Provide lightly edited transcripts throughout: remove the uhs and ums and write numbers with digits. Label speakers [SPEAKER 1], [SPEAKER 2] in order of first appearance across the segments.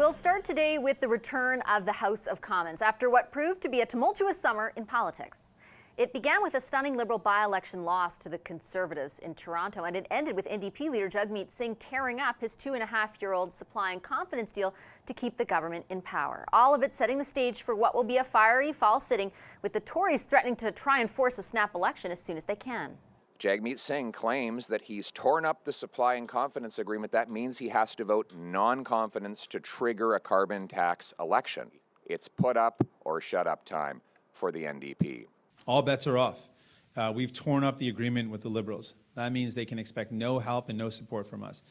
[SPEAKER 1] We'll start today with the return of the House of Commons after what proved to be a tumultuous summer in politics. It began with a stunning Liberal by-election loss to the Conservatives in Toronto, and it ended with NDP leader Jagmeet Singh tearing up his 2.5-year-old supply and confidence deal to keep the government in power. All of it setting the stage for what will be a fiery fall sitting, with the Tories threatening to try and force a snap election as soon as they can.
[SPEAKER 2] Jagmeet Singh claims that he's torn up the supply and confidence agreement. That means he has to vote non-confidence to trigger a carbon tax election. It's put up or shut up time for the NDP.
[SPEAKER 3] All bets are off. We've torn up the agreement with the Liberals. That means they can expect no help and no support from us.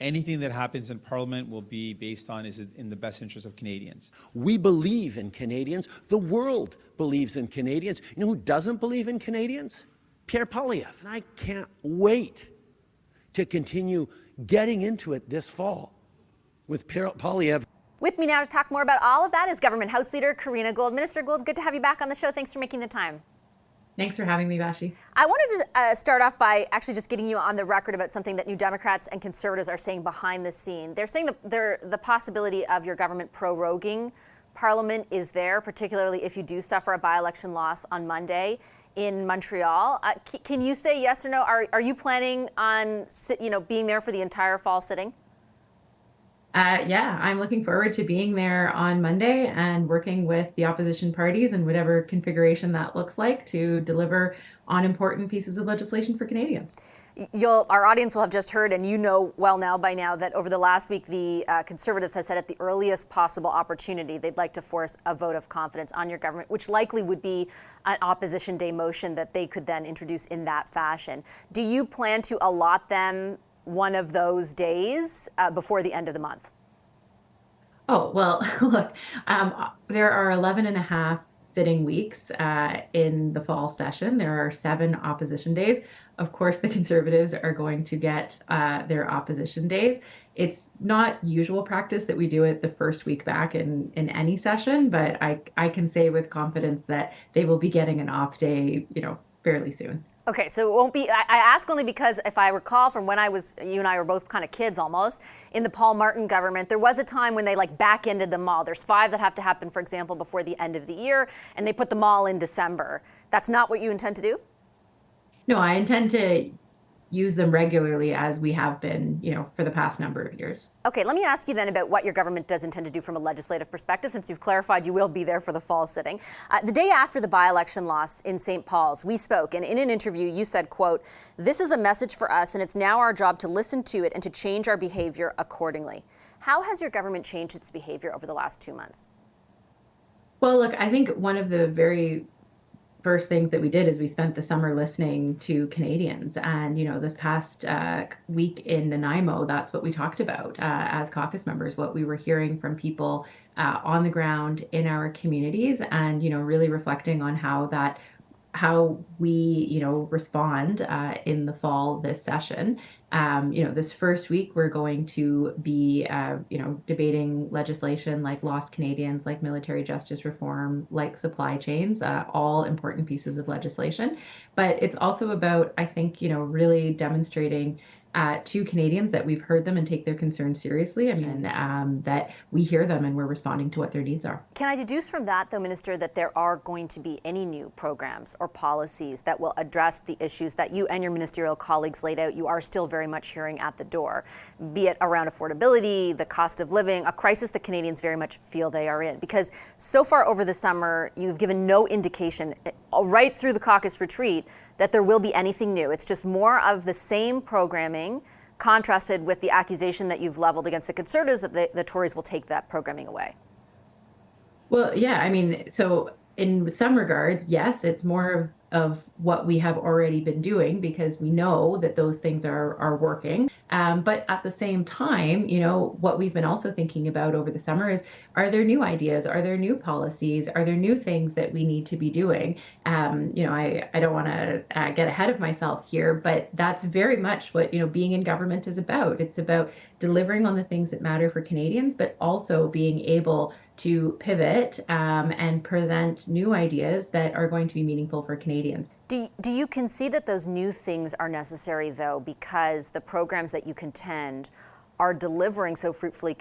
[SPEAKER 3] Anything that happens in Parliament will be based on is it in the best interest of Canadians.
[SPEAKER 4] We believe in Canadians. The world believes in Canadians. You know who doesn't believe in Canadians? Pierre Poilievre. And I can't wait to continue getting into it this fall with Pierre Poilievre.
[SPEAKER 1] With me now to talk more about all of that is Government House Leader Karina Gould. Minister Gould, good to have you back on the show. Thanks for making the time.
[SPEAKER 5] Thanks for having me, Vashi.
[SPEAKER 1] I wanted to start off by actually just getting you on the record about something that New Democrats and Conservatives are saying behind the scene. They're saying the possibility of your government proroguing Parliament is there, particularly if you do suffer a by-election loss on Monday in Montreal. Can you say yes or no? Are you planning on being there for the entire fall sitting?
[SPEAKER 5] Yeah, I'm looking forward to being there on Monday and working with the opposition parties in whatever configuration that looks like to deliver on important pieces of legislation for Canadians.
[SPEAKER 1] Our audience will have just heard, and you know well now by now, that over the last week, the Conservatives have said at the earliest possible opportunity, they'd like to force a vote of confidence on your government, which likely would be an opposition day motion that they could then introduce in that fashion. Do you plan to allot them one of those days before the end of the month?
[SPEAKER 5] Oh, well, look, there are 11 and a half sitting weeks in the fall session. There are 7 opposition days. Of course, the Conservatives are going to get their opposition days. It's not usual practice that we do it the first week back in any session, but I can say with confidence that they will be getting an off day, fairly soon.
[SPEAKER 1] Okay, so it won't be, I ask only because if I recall from when you and I were both kind of kids almost, in the Paul Martin government, there was a time when they back-ended them all. There's 5 that have to happen, for example, before the end of the year, and they put them all in December. That's not what you intend to do?
[SPEAKER 5] No, I intend to use them regularly as we have been, for the past number of years.
[SPEAKER 1] Okay, let me ask you then about what your government does intend to do from a legislative perspective, since you've clarified you will be there for the fall sitting. The day after the by-election loss in St. Paul's, we spoke, and in an interview you said, quote, "This is a message for us, and it's now our job to listen to it and to change our behavior accordingly." How has your government changed its behavior over the last 2 months?
[SPEAKER 5] Well, look, I think one of the very first things that we did is we spent the summer listening to Canadians. And, this past week in Nanaimo, that's what we talked about as caucus members, what we were hearing from people on the ground in our communities and, really reflecting on how we, respond in the fall this session. This first week, we're going to be, debating legislation like Lost Canadians, like military justice reform, like supply chains, all important pieces of legislation. But it's also about, I think, really demonstrating to Canadians that we've heard them and take their concerns seriously, and that we hear them and we're responding to what their needs are.
[SPEAKER 1] Can I deduce from that, though, Minister, that there are going to be any new programs or policies that will address the issues that you and your ministerial colleagues laid out? You are still very much hearing at the door, be it around affordability, the cost of living, a crisis that Canadians very much feel they are in. Because so far over the summer, you've given no indication, right through the caucus retreat, that there will be anything new. It's just more of the same programming, contrasted with the accusation that you've leveled against the Conservatives that the Tories will take that programming away.
[SPEAKER 5] Well, yeah, so in some regards, yes, it's more of what we have already been doing because we know that those things are working. But at the same time, what we've been also thinking about over the summer is, are there new ideas? Are there new policies? Are there new things that we need to be doing? I don't want to get ahead of myself here, but that's very much what, being in government is about. It's about delivering on the things that matter for Canadians, but also being able to pivot and present new ideas that are going to be meaningful for Canadians.
[SPEAKER 1] Do you concede that those new things are necessary, though, because the programs that you contend are delivering so fruitfully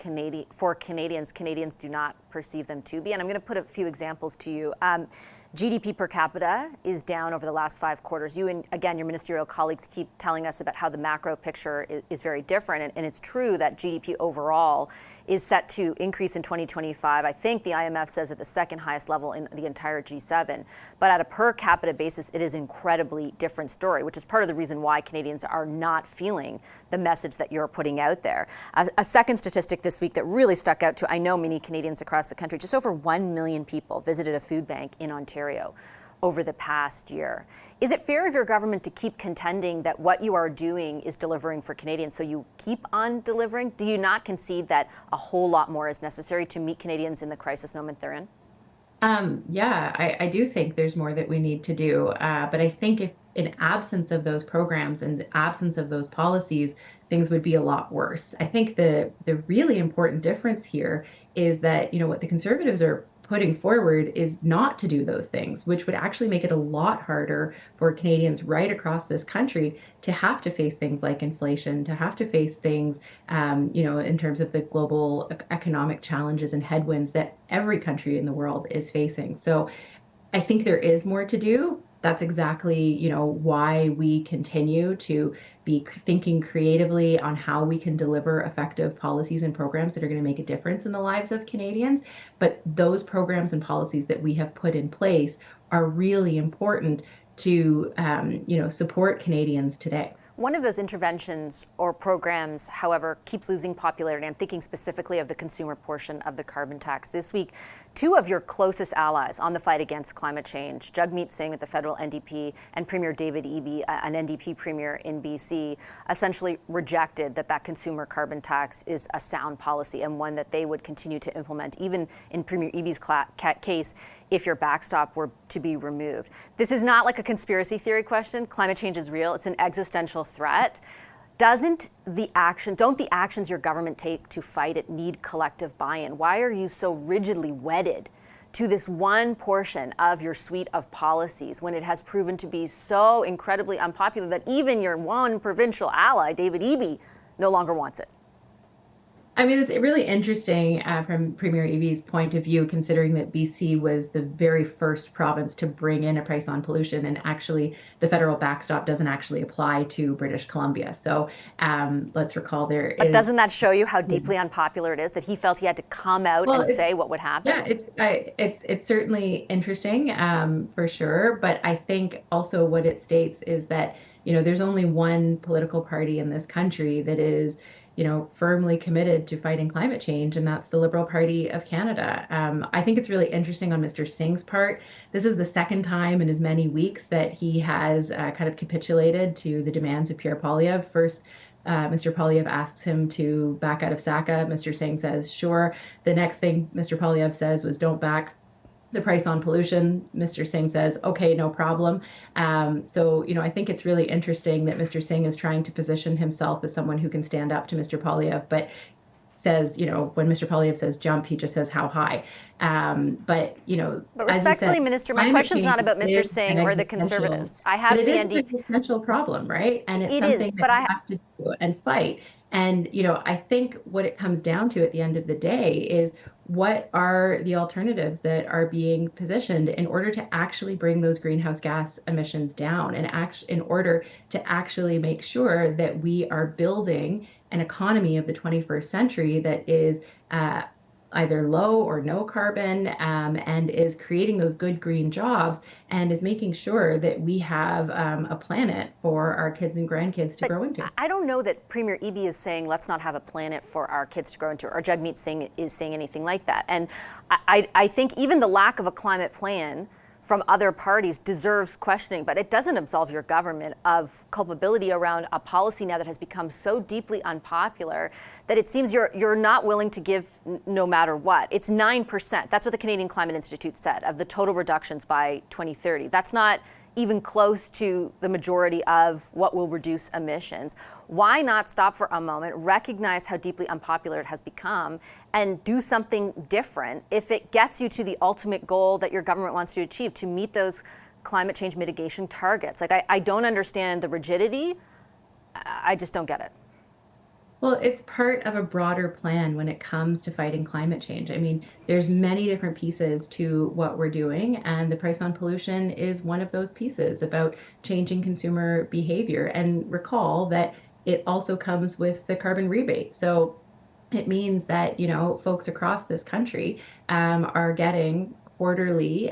[SPEAKER 1] for Canadians, Canadians do not perceive them to be. And I'm going to put a few examples to you. GDP per capita is down over the last 5 quarters. You and, again, your ministerial colleagues keep telling us about how the macro picture is very different. And it's true that GDP overall is set to increase in 2025. I think the IMF says at the second highest level in the entire G7. But at a per capita basis, it is an incredibly different story, which is part of the reason why Canadians are not feeling the message that you're putting out there. A second statistic this week that really stuck out to, I know, many Canadians across the country, just over 1 million people visited a food bank in Ontario over the past year. Is it fair of your government to keep contending that what you are doing is delivering for Canadians, so you keep on delivering? Do you not concede that a whole lot more is necessary to meet Canadians in the crisis moment they're in?
[SPEAKER 5] Yeah, I do think there's more that we need to do. But I think if in absence of those programs and the absence of those policies, things would be a lot worse. I think the really important difference here is that, what the Conservatives are putting forward is not to do those things, which would actually make it a lot harder for Canadians right across this country to have to face things like inflation, to have to face things, in terms of the global economic challenges and headwinds that every country in the world is facing. So I think there is more to do. That's exactly, why we continue to be thinking creatively on how we can deliver effective policies and programs that are going to make a difference in the lives of Canadians. But those programs and policies that we have put in place are really important to, support Canadians today.
[SPEAKER 1] One of those interventions or programs, however, keeps losing popularity. I'm thinking specifically of the consumer portion of the carbon tax. This week, 2 of your closest allies on the fight against climate change, Jagmeet Singh at the federal NDP and Premier David Eby, an NDP premier in BC, essentially rejected that consumer carbon tax is a sound policy and one that they would continue to implement, even in Premier Eby's case, if your backstop were to be removed. This is not like a conspiracy theory question. Climate change is real. It's an existential threat. Don't the actions your government take to fight it need collective buy-in? Why are you so rigidly wedded to this one portion of your suite of policies when it has proven to be so incredibly unpopular that even your one provincial ally, David Eby, no longer wants it?
[SPEAKER 5] I mean, it's really interesting from Premier Eby's point of view, considering that BC was the very first province to bring in a price on pollution, and actually the federal backstop doesn't actually apply to British Columbia. So let's recall
[SPEAKER 1] But doesn't that show you how deeply unpopular it is that he felt he had to come out and say what would happen?
[SPEAKER 5] Yeah, it's certainly interesting for sure. But I think also what it states is that, there's only one political party in this country that is firmly committed to fighting climate change, and that's the Liberal Party of Canada. I think it's really interesting on Mr. Singh's part. This is the second time in as many weeks that he has kind of capitulated to the demands of Pierre Poilievre. First, Mr. Poilievre asks him to back out of SACA. Mr. Singh says, sure. The next thing Mr. Poilievre says was, don't back the price on pollution. Mr. Singh says, okay, no problem. So, I think it's really interesting that Mr. Singh is trying to position himself as someone who can stand up to Mr. Poilievre, but says, when Mr. Poilievre says jump, he just says how high. But
[SPEAKER 1] respectfully, Minister, my question's not about Mr. Singh or the Conservatives. I have the NDP.
[SPEAKER 5] It is an existential problem, right? And it's something that we have to do and fight. And, I think what it comes down to at the end of the day is, what are the alternatives that are being positioned in order to actually bring those greenhouse gas emissions down, and in order to actually make sure that we are building an economy of the 21st century that is either low or no carbon, and is creating those good green jobs, and is making sure that we have a planet for our kids and grandkids to grow into.
[SPEAKER 1] I don't know that Premier Eby is saying let's not have a planet for our kids to grow into, or Jagmeet Singh is saying anything like that. And I think even the lack of a climate plan from other parties deserves questioning, but it doesn't absolve your government of culpability around a policy now that has become so deeply unpopular that it seems you're not willing to give no matter what. It's 9%. That's what the Canadian Climate Institute said of the total reductions by 2030. That's not even close to the majority of what will reduce emissions. Why not stop for a moment, recognize how deeply unpopular it has become, and do something different if it gets you to the ultimate goal that your government wants to achieve, to meet those climate change mitigation targets? Like, I don't understand the rigidity. I just don't get it.
[SPEAKER 5] Well, it's part of a broader plan when it comes to fighting climate change. I mean, there's many different pieces to what we're doing, and the price on pollution is one of those pieces about changing consumer behavior. And recall that it also comes with the carbon rebate. So it means that, folks across this country are getting quarterly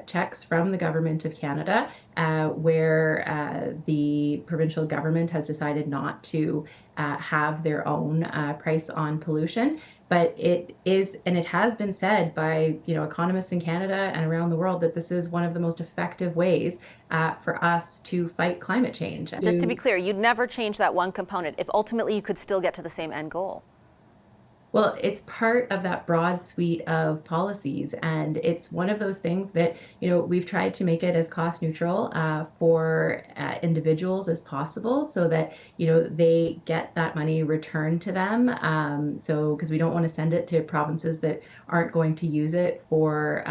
[SPEAKER 5] checks from the government of Canada, where the provincial government has decided not to have their own price on pollution. But it is, and it has been said by economists in Canada and around the world, that this is one of the most effective ways for us to fight climate change.
[SPEAKER 1] Just to be clear, you'd never change that one component if ultimately you could still get to the same end goal.
[SPEAKER 5] Well, it's part of that broad suite of policies, and it's one of those things that we've tried to make it as cost neutral for individuals as possible, so that they get that money returned to them. Because we don't want to send it to provinces that aren't going to use it for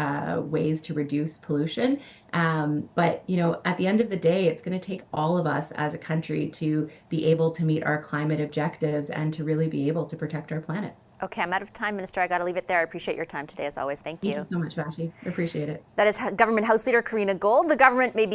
[SPEAKER 5] ways to reduce pollution. But at the end of the day, it's going to take all of us as a country to be able to meet our climate objectives and to really be able to protect our planet.
[SPEAKER 1] Okay, I'm out of time, Minister. I got to leave it there. I appreciate your time today, as always. Thank you.
[SPEAKER 5] Thank you so much, Vashi. Appreciate it.
[SPEAKER 1] That is Government House Leader Karina Gould. The government may be